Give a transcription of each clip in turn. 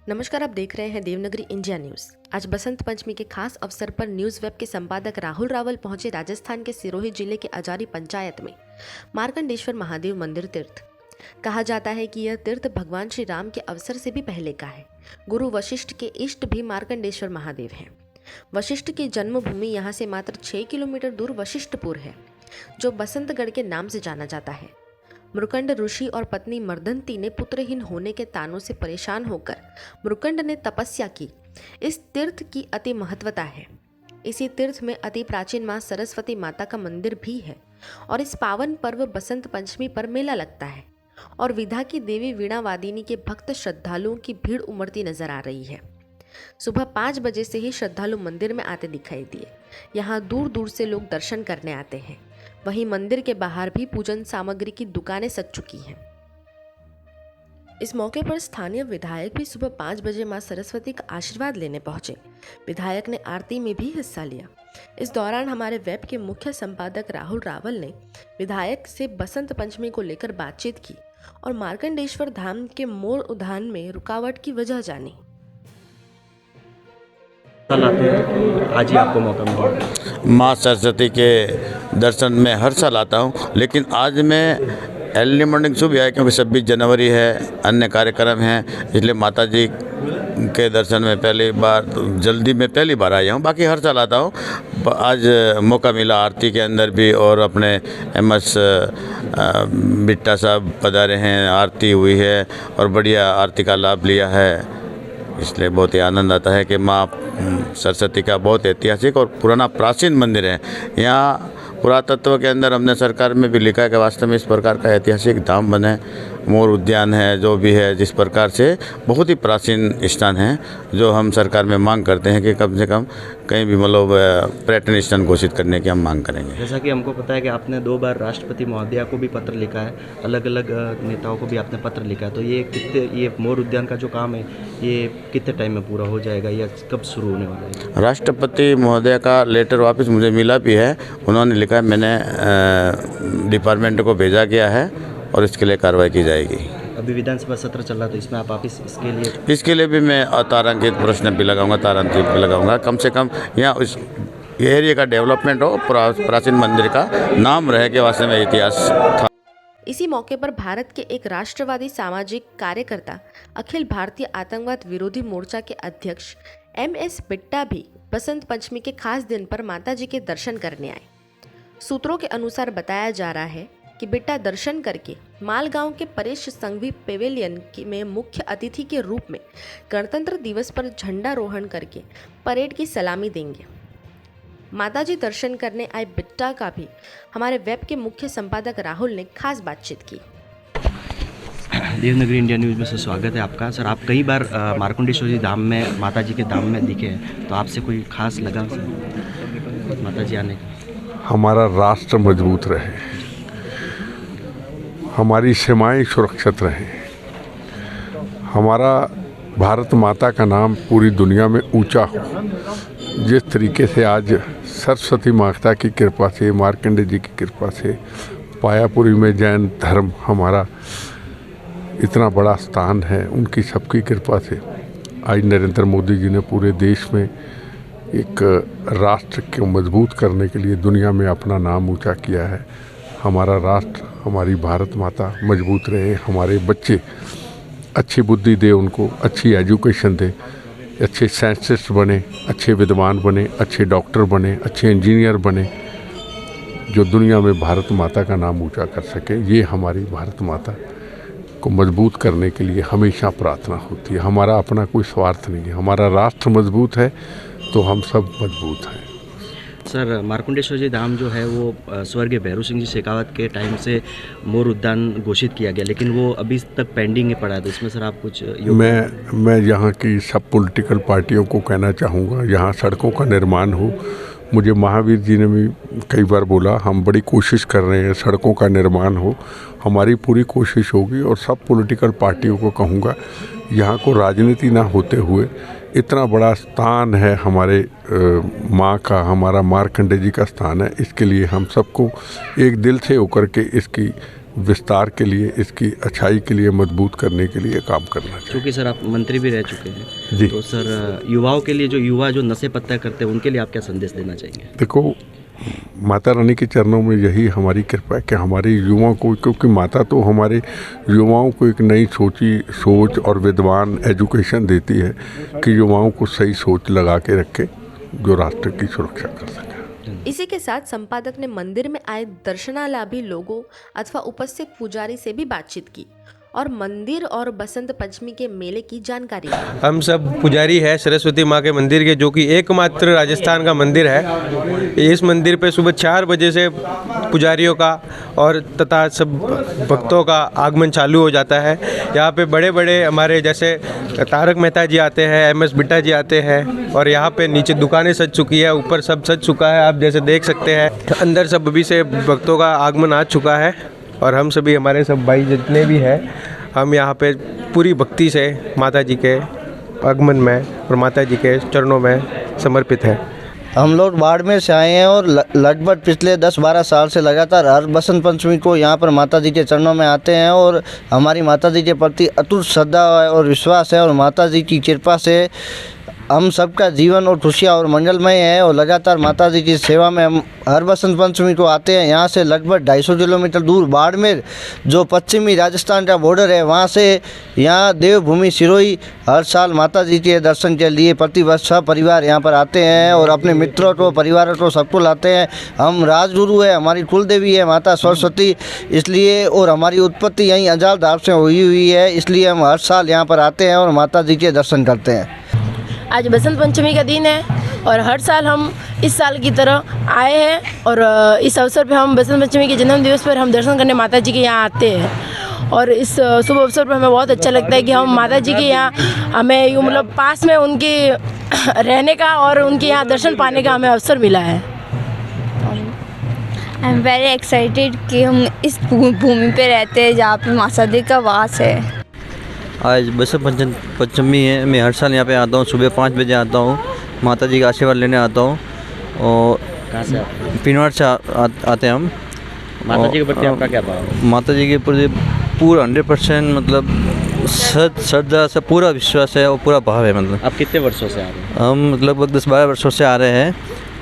नमस्कार, आप देख रहे हैं देवनागरी इंडिया न्यूज। आज बसंत पंचमी के खास अवसर पर न्यूज वेब के संपादक राहुल रावल पहुंचे राजस्थान के सिरोही जिले के अजारी पंचायत में मार्कंडेश्वर महादेव मंदिर तीर्थ। कहा जाता है कि यह तीर्थ भगवान श्री राम के अवसर से भी पहले का है। गुरु वशिष्ठ के इष्ट भी मार्कंडेश्वर महादेव हैं। वशिष्ठ की जन्मभूमि यहाँ से मात्र 6 किलोमीटर दूर वशिष्ठपुर है, जो बसंतगढ़ के नाम से जाना जाता है। मृकंड ऋषि और पत्नी मर्दंती ने पुत्रहीन होने के तानों से परेशान होकर मृकंड ने तपस्या की। इस तीर्थ की अति महत्वता है। इसी तीर्थ में अति प्राचीन मां सरस्वती माता का मंदिर भी है और इस पावन पर्व बसंत पंचमी पर मेला लगता है और विधा की देवी वीणा वादिनी के भक्त श्रद्धालुओं की भीड़ उमड़ती नजर आ रही है। सुबह 5 बजे से ही श्रद्धालु मंदिर में आते दिखाई दिए। यहाँ दूर दूर से लोग दर्शन करने आते हैं। वहीं मंदिर के बाहर भी पूजन सामग्री की दुकानें सज चुकी हैं। इस मौके पर स्थानीय विधायक भी सुबह 5 बजे मां सरस्वती का आशीर्वाद लेने पहुंचे। विधायक ने आरती में भी हिस्सा लिया। इस दौरान हमारे वेब के मुख्य संपादक राहुल रावल ने विधायक से बसंत पंचमी को लेकर बातचीत की और मार्कंडेश्वर धाम के मोड़ उद्यान में रुकावट की वजह जानी। आज ही आपको मौका मिला। माँ सरस्वती के दर्शन में हर साल आता हूँ, लेकिन आज मैं अर्ली मॉर्निंग सुबह आया क्योंकि 26 जनवरी है, अन्य कार्यक्रम हैं, इसलिए माता जी के दर्शन में पहली बार आया हूँ। बाकी हर साल आता हूँ। आज मौका मिला आरती के अंदर भी, और अपने MS बिट्टा साहब पधारे हैं, आरती हुई है और बढ़िया आरती का लाभ लिया है। इसलिए बहुत ही आनंद आता है कि माँ सरस्वती का बहुत ऐतिहासिक और पुराना प्राचीन मंदिर है। यहाँ पुरातत्व के अंदर हमने सरकार में भी लिखा है कि वास्तव में इस प्रकार का ऐतिहासिक धाम बने, मोर उद्यान है, जो भी है, जिस प्रकार से बहुत ही प्राचीन स्थान है, जो हम सरकार में मांग करते हैं कि कम से कम कहीं भी मतलब पर्यटन स्थान घोषित करने की हम मांग करेंगे। जैसा कि हमको पता है कि आपने 2 बार राष्ट्रपति महोदया को भी पत्र लिखा है, अलग अलग नेताओं को भी आपने पत्र लिखा है, तो ये मोर उद्यान का जो काम है ये कितने टाइम में पूरा हो जाएगा या कब शुरू होने वाला है? राष्ट्रपति महोदया का लेटर वापस मुझे मिला भी है। उन्होंने लिखा है, मैंने डिपार्टमेंट को भेजा गया है और इसके लिए कार्रवाई की जाएगी। अभी विधानसभा सत्र चल रहा, तो इसमें आप वापस इसके लिए भी मैं तारांकित प्रश्न भी लगाऊंगा। कम से कम यहाँ उस एरिया का डेवलपमेंट हो, प्राचीन मंदिर का नाम रहे कि वास्तव में इतिहास था। इसी मौके पर भारत के एक राष्ट्रवादी सामाजिक कार्यकर्ता, अखिल भारतीय आतंकवाद विरोधी मोर्चा के अध्यक्ष MS बिट्टा भी बसंत पंचमी के खास दिन पर माताजी के दर्शन करने आए। सूत्रों के अनुसार बताया जा रहा है कि बिट्टा दर्शन करके मालगांव के परेश संघवी पेवेलियन में मुख्य अतिथि के रूप में गणतंत्र दिवस पर झंडारोहण करके परेड की सलामी देंगे। माताजी दर्शन करने आए बिट्टा का भी हमारे वेब के मुख्य संपादक राहुल ने खास बातचीत की। देवनागरी इंडिया न्यूज़ में से स्वागत है आपका। सर, आप कई बार मार्कंडेश्वर धाम में, माताजी के धाम में दिखे हैं, तो आपसे कोई खास लगा माताजी आने का? हमारा राष्ट्र मजबूत रहे, हमारी सीमाएं सुरक्षित रहें, हमारा भारत माता का नाम पूरी दुनिया में ऊंचा हो। जिस तरीके से आज सरस्वती माता की कृपा से, मार्कंडे जी की कृपा से पायापुरी में जैन धर्म हमारा इतना बड़ा स्थान है, उनकी सबकी कृपा से आज नरेंद्र मोदी जी ने पूरे देश में एक राष्ट्र को मजबूत करने के लिए दुनिया में अपना नाम ऊंचा किया है। हमारा राष्ट्र, हमारी भारत माता मजबूत रहे, हमारे बच्चे अच्छी बुद्धि दे, उनको अच्छी एजुकेशन दे, अच्छे साइंटिस्ट बने, अच्छे विद्वान बने, अच्छे डॉक्टर बने, अच्छे इंजीनियर बने, जो दुनिया में भारत माता का नाम ऊंचा कर सके। ये हमारी भारत माता को मजबूत करने के लिए हमेशा प्रार्थना होती है। हमारा अपना कोई स्वार्थ नहीं है। हमारा राष्ट्र मजबूत है तो हम सब मजबूत हैं। सर, मार्कंडेश्वर जी धाम जो है वो स्वर्गीय भैरू सिंह जी शेखावत के टाइम से मोर उद्यान घोषित किया गया, लेकिन वो अभी तक पेंडिंग ही पड़ा है, तो इसमें सर आप कुछ मैं यहाँ की सब पॉलिटिकल पार्टियों को कहना चाहूँगा, यहाँ सड़कों का निर्माण हो। मुझे महावीर जी ने भी कई बार बोला, हम बड़ी कोशिश कर रहे हैं, सड़कों का निर्माण हो, हमारी पूरी कोशिश होगी। और सब पॉलिटिकल पार्टियों को कहूँगा, यहाँ को राजनीति ना होते हुए, इतना बड़ा स्थान है हमारे माँ का, हमारा मार्कंडे जी का स्थान है, इसके लिए हम सबको एक दिल से होकर के इसकी विस्तार के लिए, इसकी अच्छाई के लिए, मजबूत करने के लिए काम करना चाहिए। क्योंकि सर आप मंत्री भी रह चुके हैं जी। तो सर युवाओं के लिए, जो युवा जो नशे पत्ता करते हैं, उनके लिए आप क्या संदेश देना चाहेंगे? देखो, माता रानी के चरणों में यही हमारी कृपा है कि हमारे युवाओं को, क्योंकि माता तो हमारे युवाओं को एक नई सोच और विद्वान एजुकेशन देती है कि युवाओं को सही सोच लगा के रखे जो राष्ट्र की सुरक्षा कर सके। इसी के साथ संपादक ने मंदिर में आए दर्शनालाभी लोगों अथवा उपस्थित पुजारी से भी बातचीत की और मंदिर और बसंत पंचमी के मेले की जानकारी दी। हम सब पुजारी है सरस्वती माँ के मंदिर के, जो कि एकमात्र राजस्थान का मंदिर है। इस मंदिर पे सुबह 4 बजे से पुजारियों का और तथा सब भक्तों का आगमन चालू हो जाता है। यहाँ पे बड़े बड़े हमारे जैसे तारक मेहता जी आते हैं, MS बिट्टा जी आते हैं और यहाँ पे नीचे दुकानें सज चुकी है, ऊपर सब सज चुका है, आप जैसे देख सकते हैं। अंदर सब अभी से भक्तों का आगमन आ चुका है और हम सभी, हमारे सब भाई जितने भी हैं, हम यहाँ पे पूरी भक्ति से माता जी के आगमन में और माता जी के चरणों में समर्पित हैं। हम लोग बाड़मेर से आए हैं और लगभग पिछले 10-12 साल से लगातार हर बसंत पंचमी को यहाँ पर माता जी के चरणों में आते हैं और हमारी माता जी के प्रति अटूट श्रद्धा और विश्वास है और माता जी की कृपा से हम सबका जीवन और खुशियाँ और मंगलमय है और लगातार माता जी की सेवा में हम हर बसंत पंचमी को आते हैं। यहाँ से लगभग 250 किलोमीटर दूर बाड़मेर, जो पश्चिमी राजस्थान का बॉर्डर है, वहाँ से यहाँ देवभूमि सिरोही हर साल माता जी के दर्शन के लिए प्रतिवर्ष सब परिवार यहाँ पर आते हैं और अपने मित्रों को, परिवारों को, सबको लाते हैं। हम राजगुरु है, हमारी कुल देवी है माता सरस्वती, इसलिए और हमारी उत्पत्ति यहीं अजाल धाम से हुई है, इसलिए हम हर साल यहाँ पर आते हैं और माता जी के दर्शन करते हैं। आज बसंत पंचमी का दिन है और हर साल हम इस साल की तरह आए हैं और इस अवसर पर हम बसंत पंचमी के जन्म दिवस पर हम दर्शन करने माता जी के यहाँ आते हैं और इस शुभ अवसर पर हमें बहुत अच्छा लगता है कि हम माता जी के यहाँ, हमें यूँ मतलब पास में उनके रहने का और उनके यहाँ दर्शन पाने का हमें अवसर मिला है। आई एम वेरी एक्साइटेड कि हम इस भूमि पे रहते हैं जहाँ पे माता जी का वास है। आज बसंत पंचमी है, मैं हर साल यहाँ पे आता हूँ, सुबह 5 बजे आता हूँ, माता जी का आशीर्वाद लेने आता हूँ। और कहाँ से आप? पिनवाड़ से आते हैं हम। माता जी के प्रति आपका क्या भाव है? माता जी के प्रति पूरा 100% मतलब श्रद्धा से पूरा विश्वास है और पूरा भाव है। मतलब आप कितने वर्षों से आ रहे हैं? हम लगभग 10-12 वर्षों से आ रहे हैं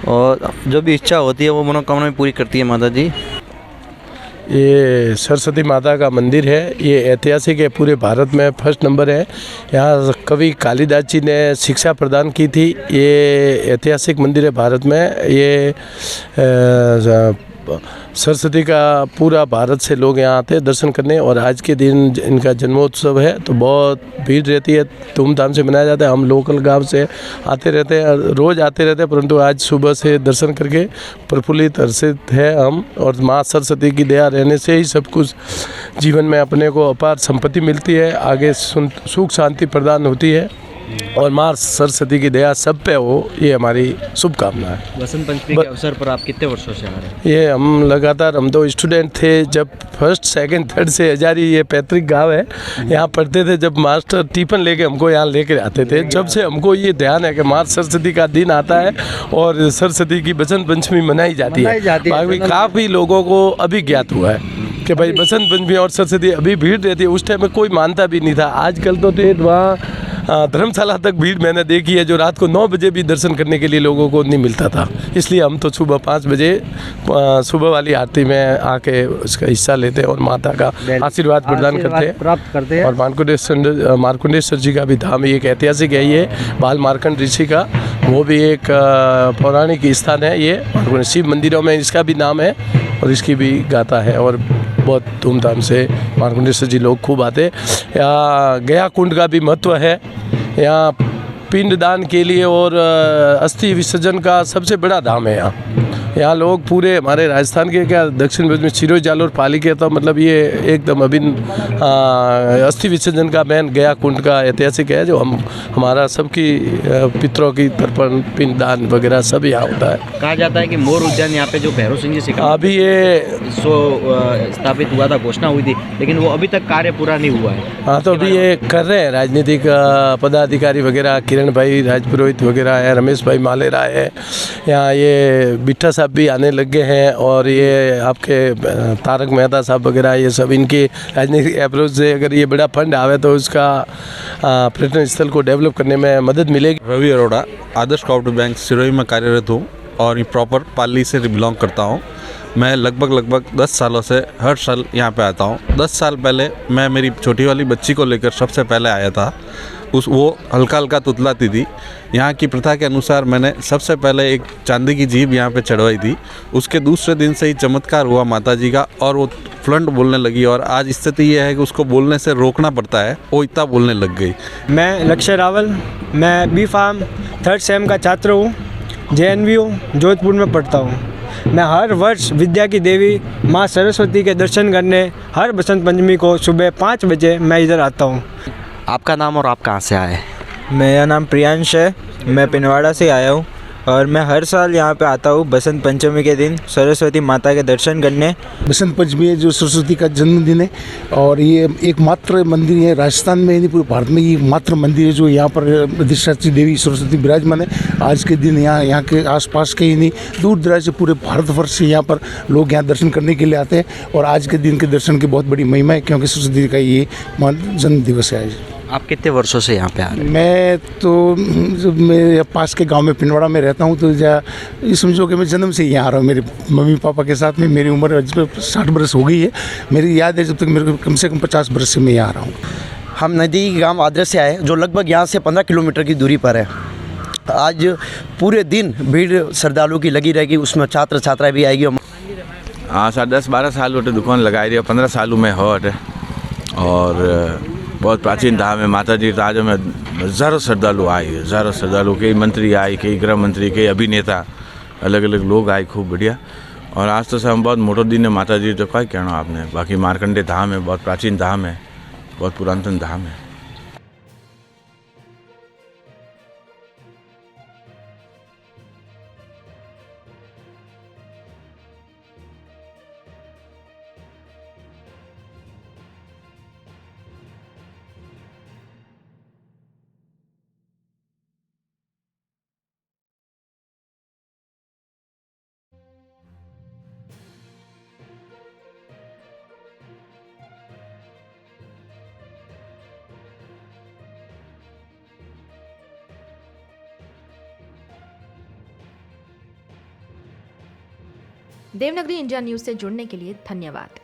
और जो भी इच्छा होती है वो मनोकामना भी पूरी करती है माता जी। ये सरस्वती माता का मंदिर है, ये ऐतिहासिक है, पूरे भारत में फर्स्ट नंबर है। यहाँ कवि कालिदास जी ने शिक्षा प्रदान की थी। ये ऐतिहासिक मंदिर है भारत में। ये सरस्वती का पूरा भारत से लोग यहाँ आते हैं दर्शन करने और आज के दिन इनका जन्मोत्सव है तो बहुत भीड़ रहती है, धूमधाम से मनाया जाता है। हम लोकल गांव से आते रहते हैं, रोज़ आते रहते हैं, परंतु आज सुबह से दर्शन करके प्रफुल्लित हर्षित है हम। और माँ सरस्वती की दया रहने से ही सब कुछ जीवन में अपने को अपार संपत्ति मिलती है, आगे सुख शांति प्रदान होती है और माँ सरस्वती की दया सब पे हो, ये हमारी शुभकामना है। बसंत पंचमी के अवसर पर आप कितने वर्षों से आ रहे हैं? ये हम लगातार, हम तो स्टूडेंट थे जब फर्स्ट सेकंड थर्ड से हजारी, ये पैतृक गांव है, यहाँ पढ़ते थे। जब मास्टर टिफिन लेके हमको यहाँ लेके आते थे, जब से हमको ये ध्यान है कि माँ सरस्वती का दिन आता है और सरस्वती की बसंत पंचमी मनाई जाती है। बाकी काफ़ी लोगों को अभी ज्ञात हुआ है कि भाई बसंत पंचमी और सरस्वती अभी भीड़ रहती है। उस टाइम में कोई मानता भी नहीं था। आजकल तो वहाँ धर्मशाला तक भीड़ मैंने देखी है, जो रात को 9 बजे भी दर्शन करने के लिए लोगों को नहीं मिलता था। इसलिए हम तो सुबह 5 बजे सुबह वाली आरती में आके उसका हिस्सा लेते हैं और माता का आशीर्वाद प्रदान प्राप्त करते हैं। और मार्कंडेश्वर जी का भी धाम एक ऐतिहासिक है, ये बाल मार्कंड ऋषि का, वो भी एक पौराणिक स्थान है। ये शिव मंदिरों में इसका भी नाम है और इसकी भी गाथा है और बहुत धूमधाम से मार्कंडेश्वर जी लोग खूब आते। यहाँ गया कुंड का भी महत्व है। यहाँ पिंडदान के लिए और अस्थि विसर्जन का सबसे बड़ा धाम है। यहाँ लोग पूरे हमारे राजस्थान के क्या दक्षिण में सिरोही जालोर पाली के, तो मतलब ये एकदम अभिन्न अस्थि विसर्जन का मेन गया कुंड का ऐतिहासिक है, जो हमारा सबकी पितरों की तर्पण पिंडदान वगैरह सब यहाँ होता है। कहा जाता है कि मोर उद्यान यहाँ पे जो भैरव सिंह जी से अभी ये स्थापित हुआ था, घोषणा हुई थी, लेकिन वो अभी तक कार्य पूरा नहीं हुआ है। हाँ, तो अभी ये कर रहे हैं राजनीतिक पदाधिकारी वगैरह, किरण भाई राजपुरोहित वगैरह है, रमेश भाई मालेरा है, यहाँ ये बिट्टा साहब भी आने लग गए हैं और ये आपके तारक मेहता साहब वगैरह ये सब इनकी राजनीतिक अप्रोच से अगर ये बड़ा फंड आवे तो उसका पर्यटन स्थल को डेवलप करने में मदद मिलेगी। रवि अरोड़ा, आदर्श कोऑपरेटिव बैंक सिरोही में कार्यरत हूँ और प्रॉपर पाली से बिलोंग करता हूँ। मैं लगभग 10 सालों से हर साल यहाँ पे आता हूँ। 10 साल पहले मैं मेरी छोटी वाली बच्ची को लेकर सबसे पहले आया था। वो हल्का तुतलाती थी। यहाँ की प्रथा के अनुसार मैंने सबसे पहले एक चांदी की जीभ यहाँ पे चढ़वाई थी। उसके दूसरे दिन से ही चमत्कार हुआ माता जी का और वो फ्लंट बोलने लगी और आज स्थिति ये है कि उसको बोलने से रोकना पड़ता है, वो इतना बोलने लग गई। मैं लक्ष्य रावल, मैं बी फार्म 3rd सेम का छात्र हूँ, JNVU जोधपुर में पढ़ता हूँ। मैं हर वर्ष विद्या की देवी माँ सरस्वती के दर्शन करने हर बसंत पंचमी को सुबह 5 बजे मैं इधर आता हूँ। आपका नाम और आप कहाँ से आए? मेरा नाम प्रियांश है, मैं पिनवाड़ा से आया हूँ और मैं हर साल यहाँ पे आता हूँ बसंत पंचमी के दिन सरस्वती माता के दर्शन करने। बसंत पंचमी है जो सरस्वती का जन्मदिन है और ये एकमात्र मंदिर है राजस्थान में, नहीं पूरे भारत में ये एकमात्र मंदिर है जो यहाँ पर अधिष्ठात्री देवी सरस्वती विराजमान है। आज के दिन यहाँ के आसपास के ही नहीं दूर दराज से पूरे भारतवर्ष से यहाँ पर लोग यहाँ दर्शन करने के लिए आते हैं और आज के दिन के दर्शन की बहुत बड़ी महिमा है क्योंकि सरस्वती का ये जन्म दिवस है आज। आप कितने वर्षों से यहाँ पे आ रहे हैं? मैं तो जब मेरे पास के गांव में पिनवाड़ा में रहता हूँ तो ये समझो कि मैं जन्म से ही यहाँ आ रहा हूँ मेरे मम्मी पापा के साथ में। मेरी उम्र 60 बरस हो गई है। मेरी याद है जब तक मेरे को कम से कम 50 बरस से मैं यहाँ आ रहा हूँ। हम नदी गांव आदर्श से आए जो लगभग यहाँ से 15 किलोमीटर की दूरी पर है। आज पूरे दिन भीड़ श्रद्धालुओं की लगी रहेगी, उसमें छात्र छात्राएँ भी आएगी। हाँ सर 10-12 साल वोटे दुकान लगाई रही है, 15 सालों में हो और बहुत प्राचीन धाम है। माता जी राज्य में हज़ारों श्रद्धालु आए, हज़ारों श्रद्धालु, कई मंत्री आए, कई गृह मंत्री, कई अभिनेता, अलग अलग लोग आए, खूब बढ़िया। और आज तो हम बहुत मोटो दिन है माता जी तो क्या कहना आपने। बाकी मार्कंडे धाम है, बहुत प्राचीन धाम है, बहुत पुरातन धाम है। देवनागरी इंडिया न्यूज़ से जुड़ने के लिए धन्यवाद।